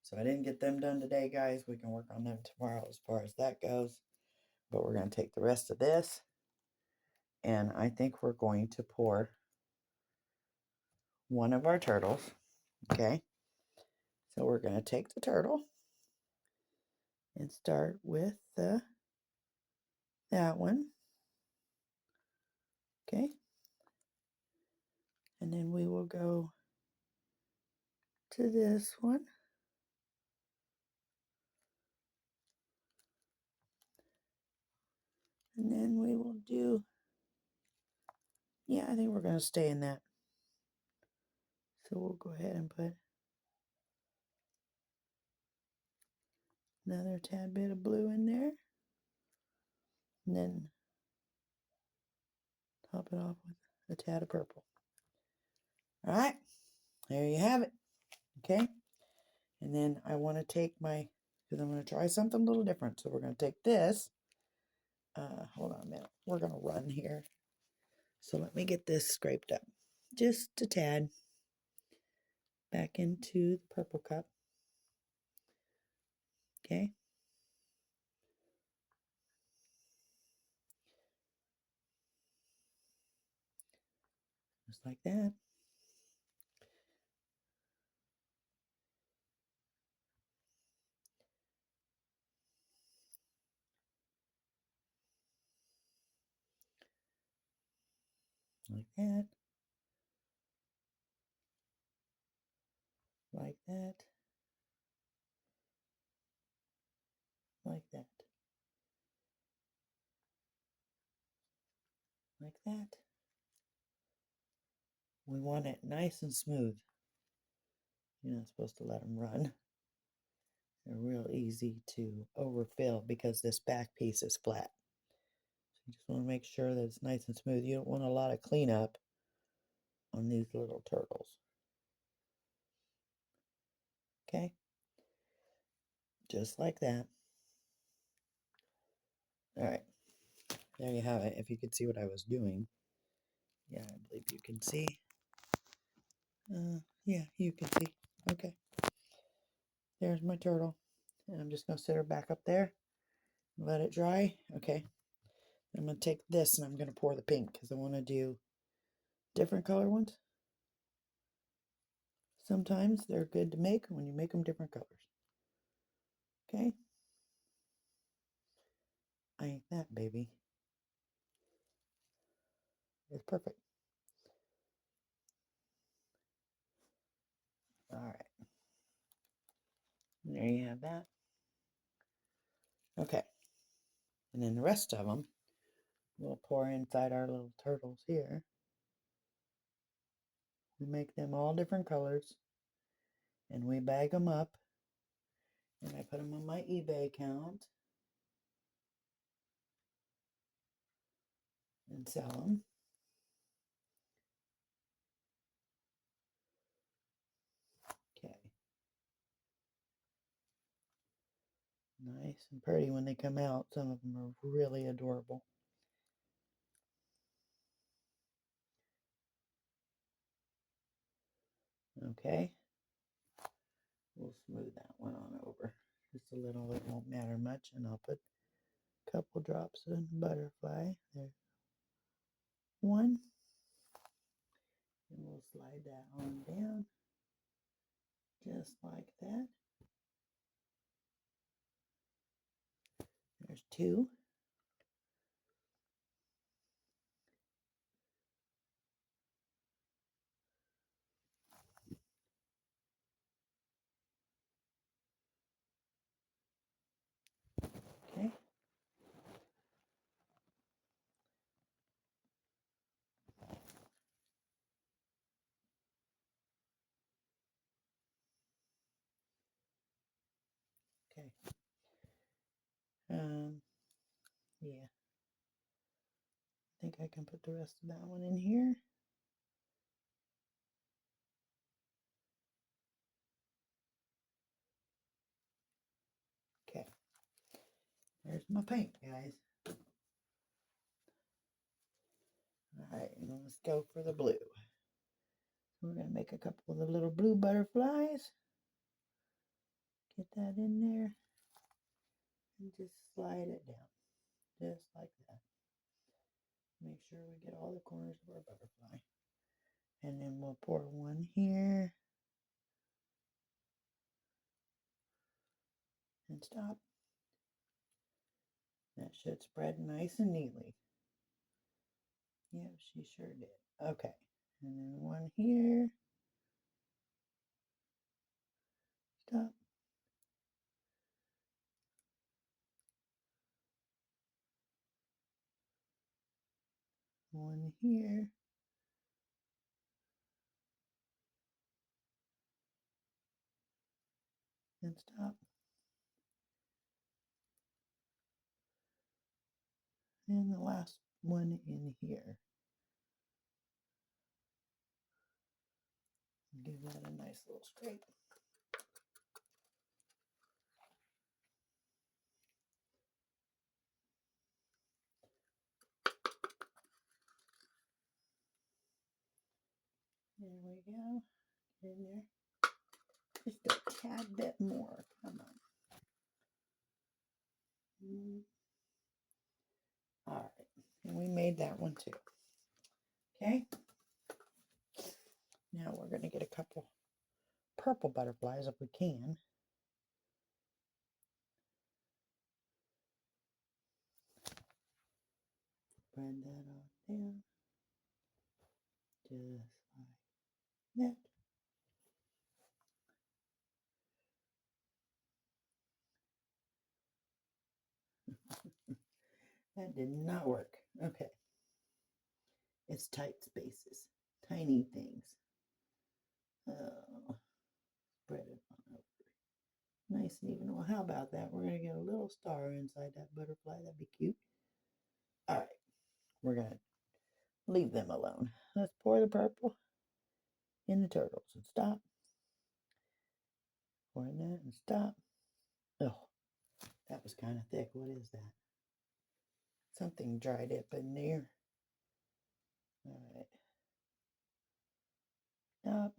Speaker 1: So I didn't get them done today, guys. We can work on them tomorrow as far as that goes. But we're going to take the rest of this, and I think we're going to pour one of our turtles. Okay. So we're going to take the turtle and start with that one. Okay. And then we will go to this one. And then we will do, yeah, I think we're going to stay in that. So we'll go ahead and put another tad bit of blue in there. And then top it off with a tad of purple. All right. There you have it. Okay. And then I want to take my, because I'm going to try something a little different. So we're going to take this. Hold on a minute. We're going to run here. So let me get this scraped up. Just a tad. Back into the purple cup. Okay. Just like that. Like that. Like that. Like that. Like that. We want it nice and smooth. You're not supposed to let them run. They're real easy to overfill because this back piece is flat. So you just want to make sure that it's nice and smooth. You don't want a lot of cleanup on these little turtles. Okay? Just like that. All right. There you have it. If you could see what I was doing. Yeah, I believe you can see. Yeah, you can see. Okay. There's my turtle. And I'm just going to sit her back up there. Let it dry. Okay. I'm going to take this and I'm going to pour the pink because I want to do different color ones. Sometimes they're good to make when you make them different colors. Okay. Ain't that, baby? It's perfect. All right. There you have that. Okay. And then the rest of them we'll pour inside our little turtles here. We make them all different colors and we bag them up And I put them on my eBay account and sell them. Okay. Nice and pretty when they come out. Some of them are really adorable. Okay. We'll smooth that one on over. Just a little, it won't matter much. And I'll put a couple drops of butterfly. There's one. And we'll slide that on down. Just like that. There's two. Okay. Okay. Yeah. I think I can put the rest of that one in here. Okay. There's my paint, guys. All right, let's go for the blue. We're going to make a couple of the little blue butterflies. Get that in there. And just slide it down. Just like that. Make sure we get all the corners of our butterfly. And then we'll pour one here. And stop. That should spread nice and neatly. Yep, she sure did. Okay. And then one here. Stop. One here. And stop. And the last one in here. Give that a nice little scrape. There we go. Get in there. Just a tad bit more. Come on. All right. And we made that one too. Okay. Now we're going to get a couple purple butterflies if we can. Spread that on down. Just like that. That did not work. Okay. It's tight spaces. Tiny things. Oh, spread it on over. Nice and even. Well, how about that? We're going to get a little star inside that butterfly. That'd be cute. All right. We're going to leave them alone. Let's pour the purple in the turtles and stop. Pour in that and stop. Oh, that was kind of thick. What is that? Something dried up in there. All right. Stop.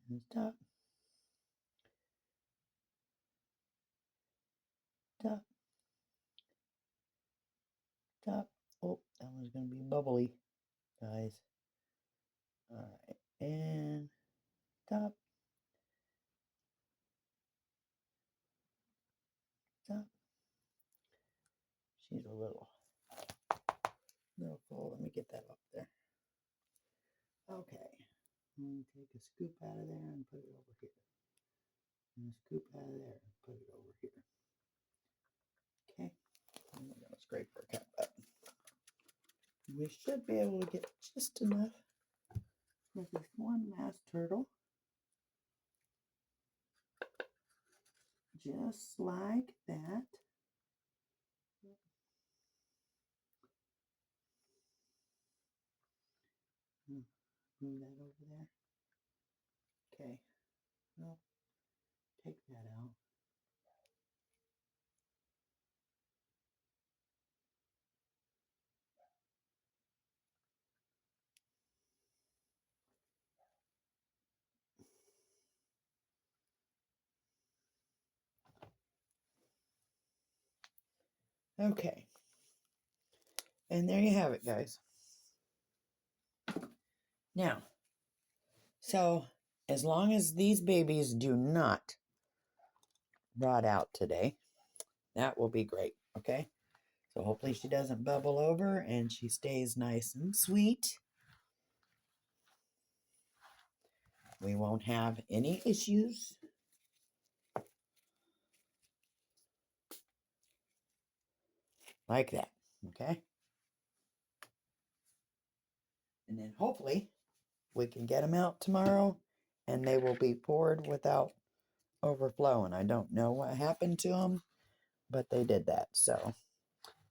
Speaker 1: And stop. Stop. Stop. Oh, that one's going to be bubbly, guys. All right. And stop. Stop. She's a little full. Let me get that up there. Okay. I'm going to take a scoop out of there and put it over here. And a scoop out of there and put it over here. Okay. And we're going to scrape our cup up. We should be able to get just enough for this one last turtle. just like that. Move that over there. Okay, well, take that out. Okay, and there you have it, guys. Now, so as long as these babies do not rot out today, that will be great, okay? So hopefully she doesn't bubble over and she stays nice and sweet. We won't have any issues. Like that, okay? And then hopefully we can get them out tomorrow and they will be poured without overflowing. I don't know what happened to them, but they did that. So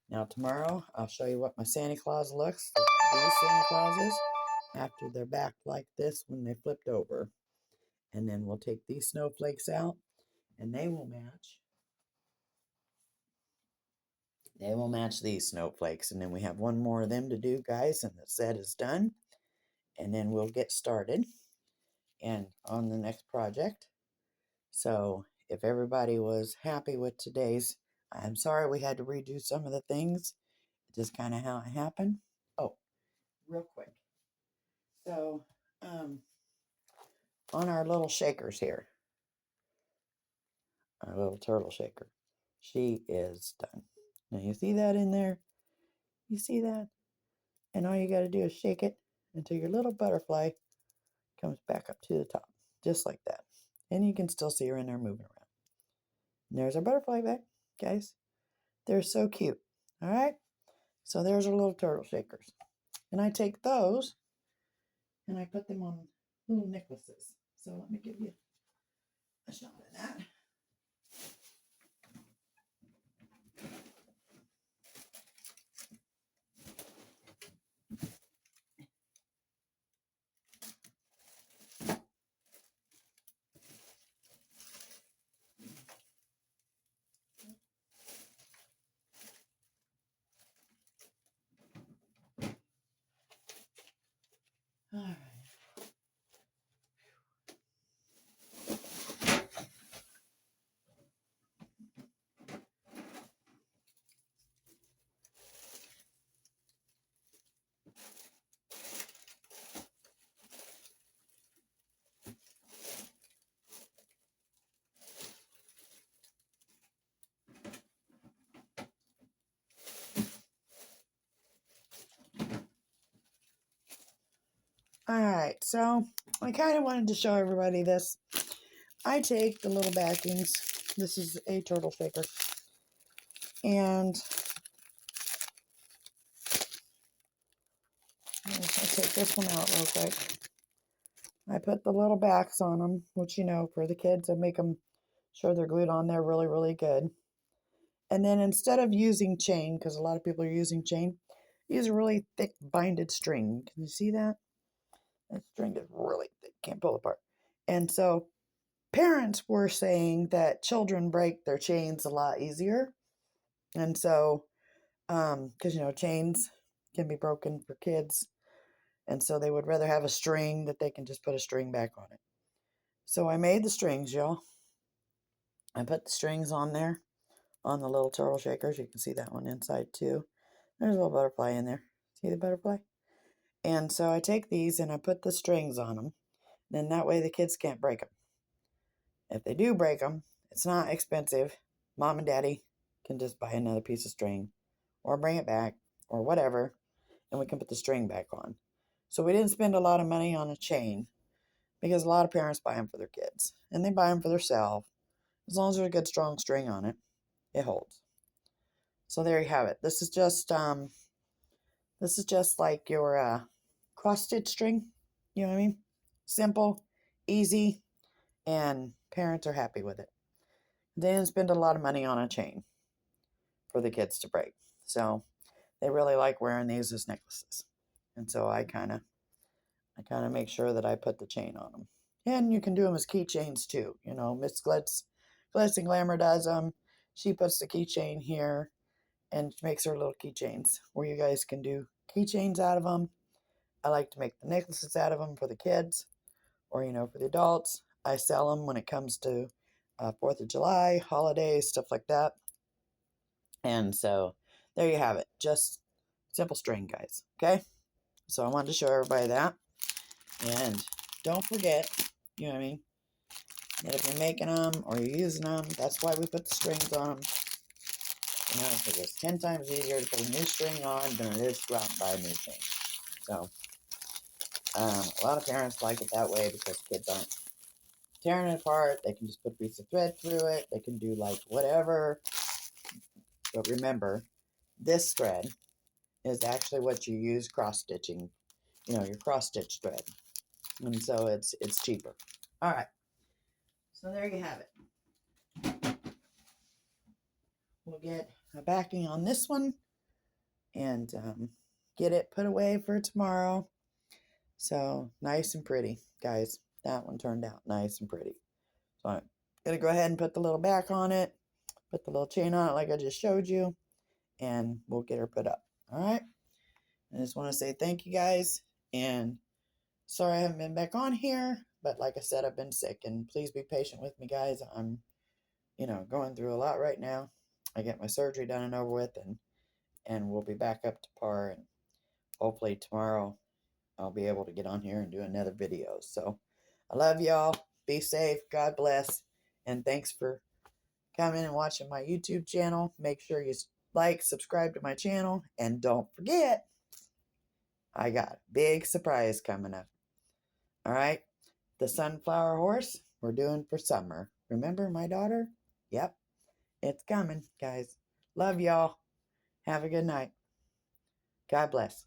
Speaker 1: now tomorrow I'll show you what my Santa Claus looks like. These Santa Clauses after they're back like this when they flipped over. And then we'll take these snowflakes out and they will match. They will match these snowflakes. And then we have one more of them to do, guys, and the set is done. And then we'll get started and on the next project. So if everybody was happy with today's, I'm sorry we had to redo some of the things. Just kind of how it happened. Oh, real quick. So on our little shakers here, our little turtle shaker, she is done. Now you see that in there? You see that? And all you got to do is shake it until your little butterfly comes back up to the top, just like that. And you can still see her in there moving around. And there's our butterfly back, guys. They're so cute. All right? So there's our little turtle shakers. And I take those and I put them on little necklaces. So let me give you a shot of that. All right. All right, so I kind of wanted to show everybody this. I take the little backings. This is a turtle shaker. And I'll take this one out real quick. I put the little backs on them, which, you know, for the kids, I make them sure they're glued on there really, really good. And then instead of using chain, because a lot of people are using chain, use a really thick binded string. Can you see that? That string is really thick, can't pull it apart. And so parents were saying that children break their chains a lot easier. And so, because, you know, chains can be broken for kids. And so they would rather have a string that they can just put a string back on it. So I made the strings, y'all. I put the strings on there on the little turtle shakers. You can see that one inside too. There's a little butterfly in there. See the butterfly? And so I take these and I put the strings on them. Then that way the kids can't break them. If they do break them, it's not expensive. Mom and daddy can just buy another piece of string or bring it back or whatever, and we can put the string back on. So we didn't spend a lot of money on a chain because a lot of parents buy them for their kids and they buy them for themselves. As long as there's a good strong string on it, it holds. So there you have it. This is just like your cross stitch string. You know what I mean? Simple, easy, and parents are happy with it. They didn't spend a lot of money on a chain for the kids to break. So they really like wearing these as necklaces. And so I kind of make sure that I put the chain on them. And you can do them as keychains too. You know, Miss Glitz and Glamour does them. She puts the keychain here and makes her little keychains where you guys can do keychains out of them. I like to make the necklaces out of them for the kids or, you know, for the adults. I sell them when it comes to 4th of July, holidays, stuff like that. And so there you have it. Just simple string, guys. Okay? So I wanted to show everybody that. And don't forget, you know what I mean, that if you're making them or you're using them, that's why we put the strings on them. You know, because it's 10 times easier to put a new string on than it is to go out and buy a new chain. So a lot of parents like it that way because kids aren't tearing it apart. They can just put a piece of thread through it. They can do like whatever. But remember, this thread is actually what you use cross stitching. You know, your cross stitch thread. And so it's cheaper. All right. So there you have it. We'll get a backing on this one and get it put away for tomorrow. So nice and pretty, guys. That one turned out nice and pretty. So I'm going to go ahead and put the little back on it, put the little chain on it like I just showed you, and we'll get her put up. All right. I just want to say thank you guys, and sorry I haven't been back on here, but like I said, I've been sick, and please be patient with me, guys. I'm, you know, going through a lot right now. I get my surgery done and over with, and we'll be back up to par, and hopefully tomorrow I'll be able to get on here and do another video. So I love y'all. Be safe. God bless. And thanks for coming and watching my YouTube channel. Make sure you like, subscribe to my channel, and don't forget, I got a big surprise coming up. All right? The sunflower horse we're doing for summer. Remember my daughter? Yep. It's coming, guys. Love y'all. Have a good night. God bless.